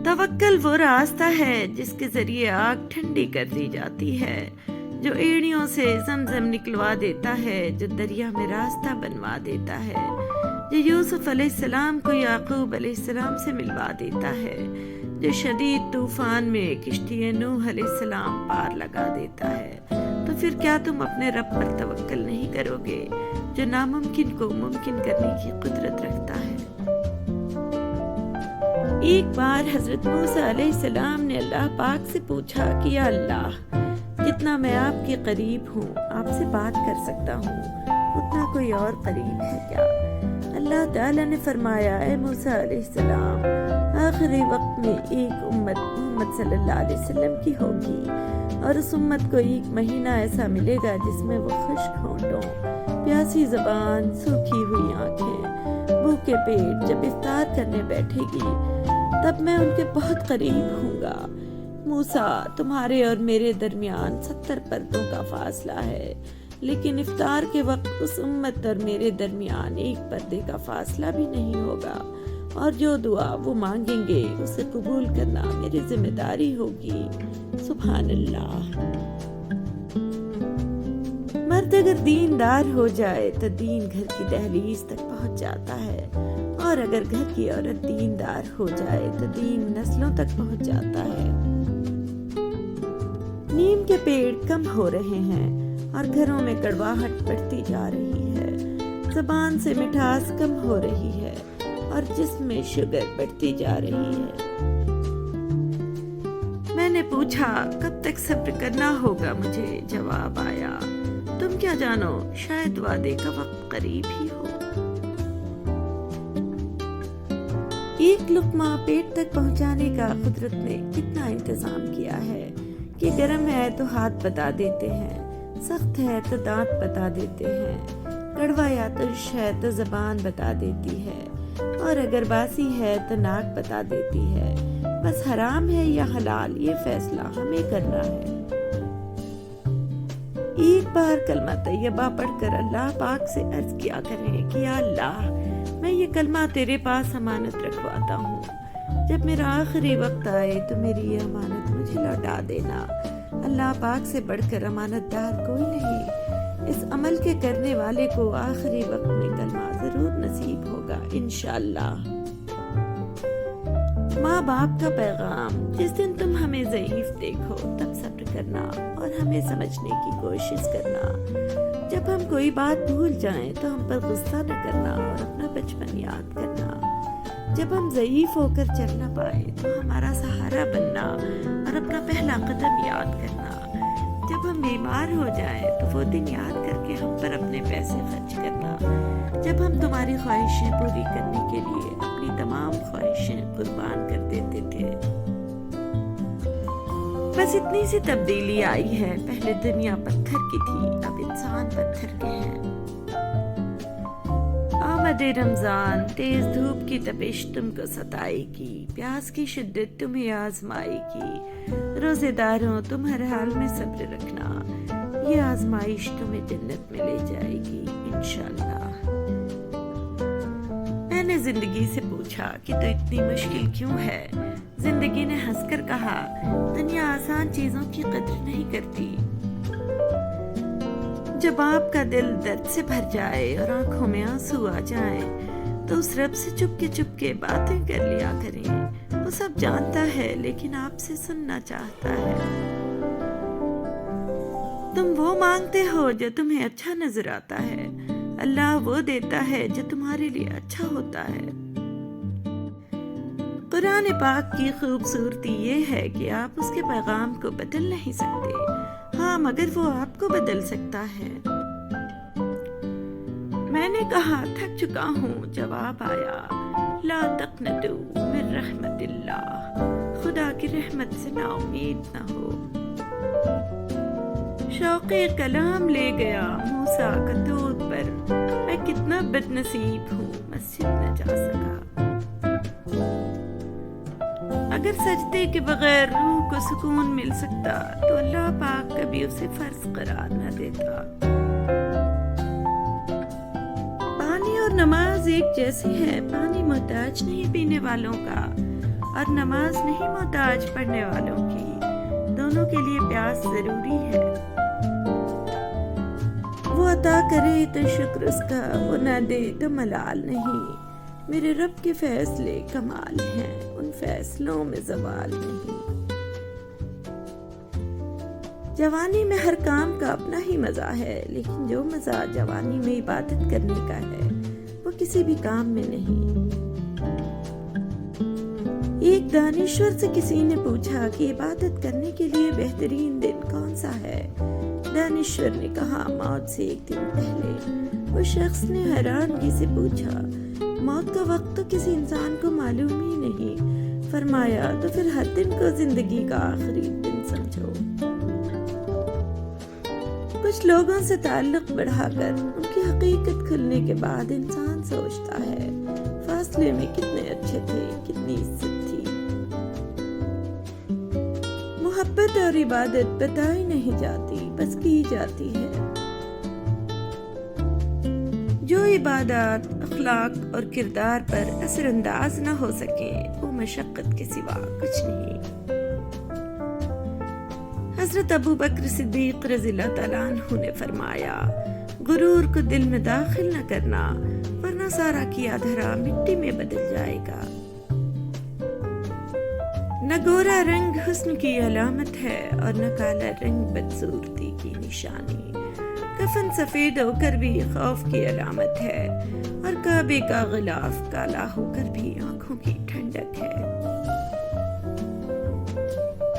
توکل وہ راستہ ہے جس کے ذریعے آگ ٹھنڈی کر دی جاتی ہے، جو ایڑیوں سے زمزم نکلوا دیتا ہے، جو دریا میں راستہ بنوا دیتا ہے، جو یوسف علیہ السلام کو یعقوب علیہ السلام سے ملوا دیتا ہے، جو شدید طوفان میں کشتی نوح علیہ السلام پار لگا دیتا ہے۔ تو پھر کیا تم اپنے رب پر توکل نہیں کرو گے جو ناممکن کو ممکن کرنے کی قدرت رکھتا ہے؟ ایک بار حضرت موسیٰ علیہ السلام نے اللہ پاک سے پوچھا کہ یا اللہ، جتنا میں آپ کے قریب ہوں، آپ سے بات کر سکتا ہوں، اتنا کوئی اور قریب ہے کیا؟ اللہ تعالیٰ نے فرمایا، اے موسیٰ علیہ السلام، آخری وقت میں ایک امت محمد صلی اللہ علیہ وسلم کی ہوگی، اور اس امت کو ایک مہینہ ایسا ملے گا جس میں وہ خشک ہونٹوں، پیاسی زبان، سوکھی ہوئی آنکھیں، بھوکے پیٹ جب افطار کرنے بیٹھے گی، تب میں ان کے بہت قریب ہوں گا۔ موسیٰ، تمہارے اور میرے درمیان 70 پردوں کا فاصلہ ہے، لیکن افطار کے وقت اس امت اور میرے درمیان ایک پردے کا فاصلہ بھی نہیں ہوگا، اور جو دعا وہ مانگیں گے اسے قبول کرنا میری ذمہ داری ہوگی۔ سبحان اللہ۔ مرد اگر دیندار ہو جائے تو دین گھر کی دہلیز تک پہنچ جاتا ہے، اور اگر گھر کی عورت دیندار ہو جائے تو دین نسلوں تک پہنچ جاتا ہے۔ نیم کے پیڑ کم ہو رہے ہیں اور گھروں میں کڑواہٹ بڑھتی جا رہی ہے، زبان سے مٹھاس کم ہو رہی ہے اور جسم میں شوگر بڑھتی جا رہی ہے۔ میں نے پوچھا، کب تک صبر کرنا ہوگا؟ مجھے جواب آیا، تم کیا جانو، شاید وعدے کا وقت قریب ہی ہو۔ ایک لقمہ پیٹ تک پہنچانے کا قدرت نے کتنا انتظام کیا ہے کہ گرم ہے تو ہاتھ بتا دیتے ہیں، سخت ہے تو دانت بتا دیتے ہیں، کڑوا یا ترش ہے تو زبان بتا دیتی ہے، اور اگر باسی ہے تو ناک بتا دیتی ہے۔ بس حرام ہے یا حلال، یہ فیصلہ ہمیں کرنا ہے۔ ایک بار کلمہ طیبہ پڑھ کر اللہ پاک سے عرض کیا کریں کہ یا اللہ، میں یہ کلمہ تیرے پاس امانت رکھواتا ہوں، جب میرا آخری وقت آئے تو میری یہ امانت مجھے لوٹا دینا۔ اللہ پاک سے بڑھ کر امانت دار کوئی نہیں، اس عمل کے کرنے والے کو آخری وقت میں کلمہ ضرور نصیب ہوگا انشاءاللہ۔ ماں باپ کا پیغام، جس دن تم ہمیں ضعیف دیکھو تب صبر کرنا اور ہمیں سمجھنے کی کوشش کرنا، جب ہم کوئی بات بھول جائیں تو ہم پر غصہ نہ کرنا اور اپنا بچپن یاد کرنا، جب ہم ضعیف ہو کر چل نہ پائیں تو ہمارا سہارا بننا اور اپنا پہلا قدم یاد کرنا، جب ہم بیمار ہو جائیں تو وہ دن یاد کر کے ہم پر اپنے پیسے خرچ کرنا، جب ہم تمہاری خواہشیں پوری کرنے کے لیے اپنی تمام خواہشیں قربان کر دیتے تھے۔ بس اتنی سی تبدیلی آئی ہے، پہلے دنیا پتھر کی تھی، اب انسان پتھر کے ہیں۔ آمد رمضان، تیز دھوپ کی تپش تم کو ستائے گی، پیاس کی شدت تمہیں آزمائے گی، روزے داروں تم ہر حال میں صبر رکھنا، یہ آزمائش تمہیں جنت میں لے جائے گی انشاءاللہ۔ میں نے زندگی سے پوچھا کہ تو اتنی مشکل کیوں ہے؟ زندگی نے ہنس کر کہا، دنیا آسان چیزوں کی قدر نہیں کرتی۔ جب آپ کا دل درد سے بھر جائے اور آنکھوں میں آنسو آ جائیں تو اس رب سے چپ کے باتیں کر لیا کریں، وہ سب جانتا ہے لیکن آپ سے سننا چاہتا ہے۔ تم وہ مانگتے ہو جو تمہیں اچھا نظر آتا ہے، اللہ وہ دیتا ہے جو تمہارے لیے اچھا ہوتا ہے۔ قرآن پاک کی خوبصورتی یہ ہے کہ آپ اس کے پیغام کو بدل نہیں سکتے، ہاں مگر وہ آپ کو بدل سکتا ہے۔ میں نے کہا، تھک چکا ہوں، جواب آیا، لا تقنطوا من رحمت اللہ، خدا کی رحمت سے نا امید نہ ہو۔ شوق کلام لے گیا موسیٰ کا دودھ پر، میں کتنا بد نصیب ہوں، مسجد نہ جا سکا۔ اگر سجدے کے بغیر روح کو سکون مل سکتا تو اللہ پاک کبھی اسے فرض قرار نہ دیتا۔ پانی اور نماز ایک جیسی ہے، پانی محتاج نہیں پینے والوں کا، اور نماز نہیں محتاج پڑھنے والوں کی، دونوں کے لیے پیاس ضروری ہے۔ وہ عطا کرے تو شکر اس کا، وہ نہ دے تو ملال نہیں۔ میرے رب کے فیصلے کمال ہیں، ان فیصلوں میں زوال نہیں۔ جوانی میں ہر کام کا اپنا ہی مزہ ہے، لیکن جو مزہ جوانی میں عبادت کرنے کا ہے وہ کسی بھی کام میں نہیں۔ ایک دانشور سے کسی نے پوچھا کہ عبادت کرنے کے لیے بہترین دن کون سا ہے؟ دانشور نے کہا موت سے ایک دن پہلے۔ وہ شخص نے حیرانگی سے پوچھا موت کا وقت تو کسی انسان کو معلوم ہی نہیں۔ فرمایا تو پھر ہر دن کو زندگی کا آخری دن سمجھو۔ کچھ لوگوں سے تعلق بڑھا کر ان کی حقیقت کھلنے کے بعد انسان سوچتا ہے فاصلے میں کتنے اچھے تھے، کتنی عزت تھی۔ محبت اور عبادت بتائی نہیں جاتی، بس کی جاتی ہے۔ جو عبادات اخلاق اور کردار پر اثر انداز نہ ہو سکیں وہ مشقت کے سوا کچھ نہیں۔ حضرت ابو بکر صدیق رضی اللہ تعالیٰ عنہ نے فرمایا غرور کو دل میں داخل نہ کرنا، ورنہ سارا کیا دھرا مٹی میں بدل جائے گا۔ نہ گورا رنگ حسن کی علامت ہے اور نہ کالا رنگ بدصورتی کی نشانی۔ کفن سفید ہو کر بھی خوف کی علامت ہے اور کعبے کا غلاف کالا ہو کر بھی آنکھوں کی ٹھنڈک ہے۔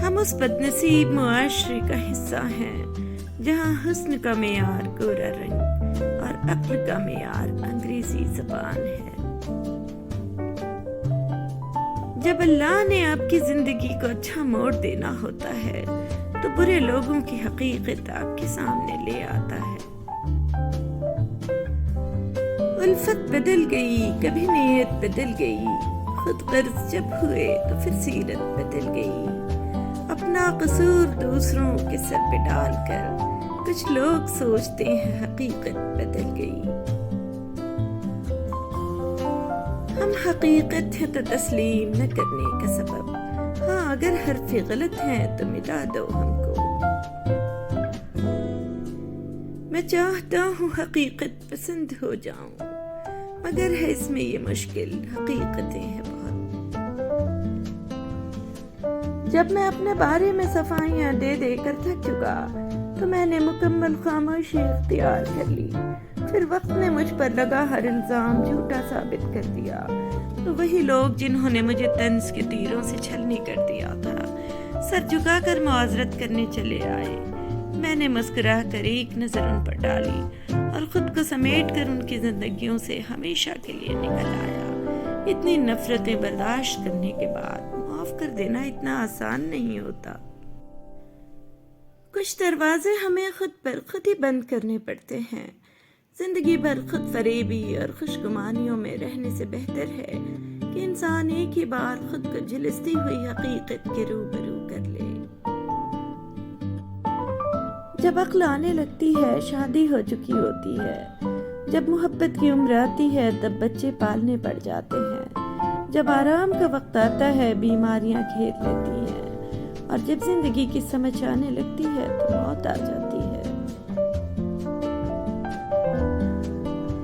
ہم اس بدنصیب معاشرے کا حصہ ہیں جہاں حسن کا معیار گورا رنگ اور عقل کا معیار انگریزی زبان ہے۔ جب اللہ نے آپ کی زندگی کو اچھا موڑ دینا ہوتا ہے تو برے لوگوں کی حقیقت آپ کے سامنے لے آتا ہے۔ الفت بدل گئی، کبھی نیت بدل گئی، خود غرض جب ہوئے تو پھر سیرت بدل گئی۔ اپنا قصور دوسروں کے سر پہ ڈال کر کچھ لوگ سوچتے ہیں حقیقت بدل گئی۔ ہم حقیقت ہے تو تسلیم نہ کرنے کا سبب، ہاں اگر حرف غلط ہیں تو مٹا دو ہم کو۔ میں چاہتا ہوں حقیقت پسند ہو جاؤں، مگر ہے اس میں یہ مشکل، حقیقتیں ہیں بہت۔ جب میں اپنے بارے میں صفائیاں دے دے کر تھک چکا تو میں نے مکمل خاموشی اختیار کر لی۔ پھر وقت نے مجھ پر لگا ہر الزام جھوٹا ثابت کر دیا، تو وہی لوگ جنہوں نے مجھے طنز کے تیروں سے چھلنی کر دیا تھا سر جھکا کر معذرت کرنے چلے آئے۔ میں نے مسکرا کر ایک نظر ان پر ڈالی اور خود کو سمیٹ کر ان کی زندگیوں سے ہمیشہ کے لیے نکل آیا۔ اتنی نفرتیں برداشت کرنے کے بعد معاف کر دینا اتنا آسان نہیں ہوتا۔ کچھ دروازے ہمیں خود پر خود ہی بند کرنے پڑتے ہیں۔ زندگی بھر خود فریبی اور خوشگمانیوں میں رہنے سے بہتر ہے کہ انسان ایک ہی بار خود کو جھلستی ہوئی حقیقت کے روبرو کر لے۔ جب عقل آنے لگتی ہے شادی ہو چکی ہوتی ہے، جب محبت کی عمر آتی ہے تب بچے پالنے پڑ جاتے ہیں، جب آرام کا وقت آتا ہے بیماریاں گھیر لیتی ہیں، اور جب زندگی کی سمجھ آنے لگتی ہے تو موت آ جاتی ہے۔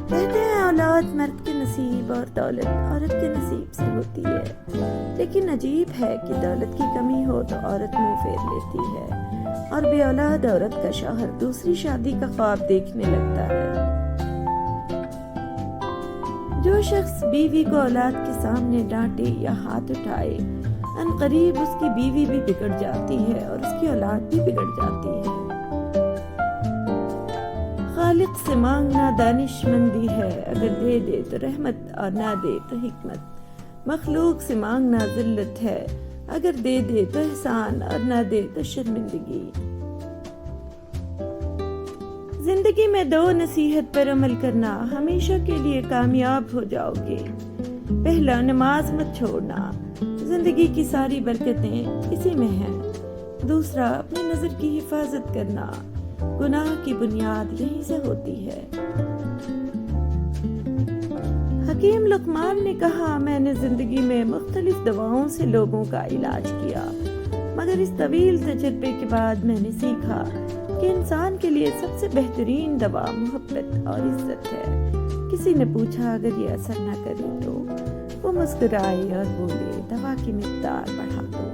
کہتے ہیں اولاد مرد کے نصیب اور دولت عورت کے نصیب سے ہوتی ہے، لیکن عجیب ہے کہ دولت کی کمی ہو تو عورت منہ پھیر لیتی ہے اور بے اولاد عورت کا شوہر دوسری شادی کا خواب دیکھنے لگتا ہے۔ جو شخص بیوی کو اولاد کے سامنے ڈانٹے یا ہاتھ اٹھائے ان قریب اس کی بیوی بھی بگڑ جاتی ہے اور اس کی اولاد بھی بگڑ جاتی ہے۔ خالق سے مانگنا دانش مندی ہے، اگر دے دے تو رحمت اور نہ دے تو حکمت۔ مخلوق سے مانگنا ذلت ہے، اگر دے دے تو احسان اور نہ دے تو شرمندگی۔ زندگی میں دو نصیحت پر عمل کرنا ہمیشہ کے لیے کامیاب ہو جاؤ گے۔ پہلا، نماز مت چھوڑنا، زندگی کی ساری برکتیں اسی میں ہیں۔ دوسرا، اپنی نظر کی حفاظت کرنا، گناہ کی بنیاد یہیں سے ہوتی ہے۔ حکیم لقمان نے کہا میں نے زندگی میں مختلف دواؤں سے لوگوں کا علاج کیا، مگر اس طویل تجربے کے بعد میں نے سیکھا کہ انسان کے لیے سب سے بہترین دوا محبت اور عزت ہے۔ کسی نے پوچھا اگر یہ اثر نہ کرے تو؟ وہ مسکرائے اور بولے دوا کی مقدار بڑھا دو۔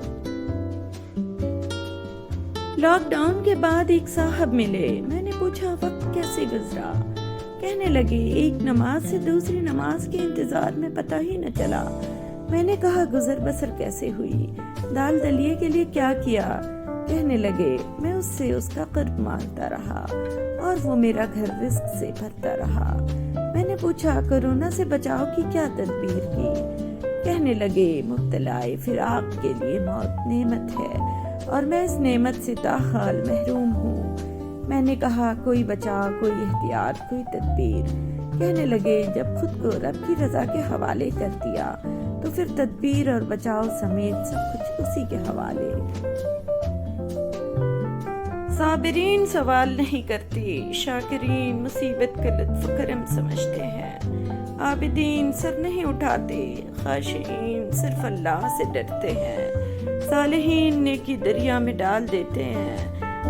لاک ڈاؤن کے بعد ایک صاحب ملے، میں نے پوچھا وقت کیسے گزرا؟ کہنے لگے ایک نماز سے دوسری نماز کے انتظار میں پتہ ہی نہ چلا۔ میں نے کہا گزر بسر کیسے ہوئی؟ دال دلیے کے لیے کیا کیا؟ کہنے لگے میں اس سے اس کا قرب مانگتا رہا اور وہ میرا گھر رزق سے بھرتا رہا۔ میں نے پوچھا کورونا سے بچاؤ کی کیا تدبیر کی؟ کہنے لگے مبتلائے فراق کے لیے موت نعمت ہے اور میں اس نعمت سے تاحال محروم ہوں۔ میں نے کہا کوئی بچاؤ، کوئی احتیاط، کوئی تدبیر؟ کہنے لگے جب خود کو رب کی رضا کے حوالے کر دیا تو پھر تدبیر اور بچاؤ سمیت سب کچھ اسی کے حوالے۔ صابرین سوال نہیں کرتے، شاکرین مصیبت کا لطف کرم سمجھتے ہیں، عابدین سر نہیں اٹھاتے، خاشعین صرف اللہ سے ڈرتے ہیں، صالحین نیکی دریا میں ڈال دیتے ہیں،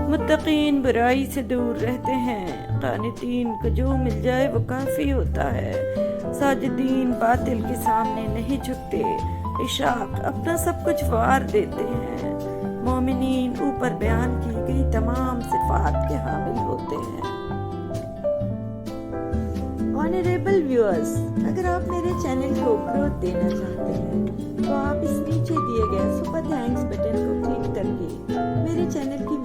متقین برائی سے دور رہتے ہیں، قانتین کو جو مل جائے وہ کافی ہوتا ہے، ساجدین باطل کے سامنے نہیں جھکتے، عشاق اپنا سب کچھ وار دیتے ہیں، مومنین اوپر بیان کی گئی تمام صفات کے حامل ہوتے ہیں۔ آنریبل ویورز، اگر آپ میرے چینل کو گروتھ دینا چاہتے ہیں تو آپ اس نیچے دیے گئے سپر تھینکس بٹن کو کلک کر کے میرے چینل کی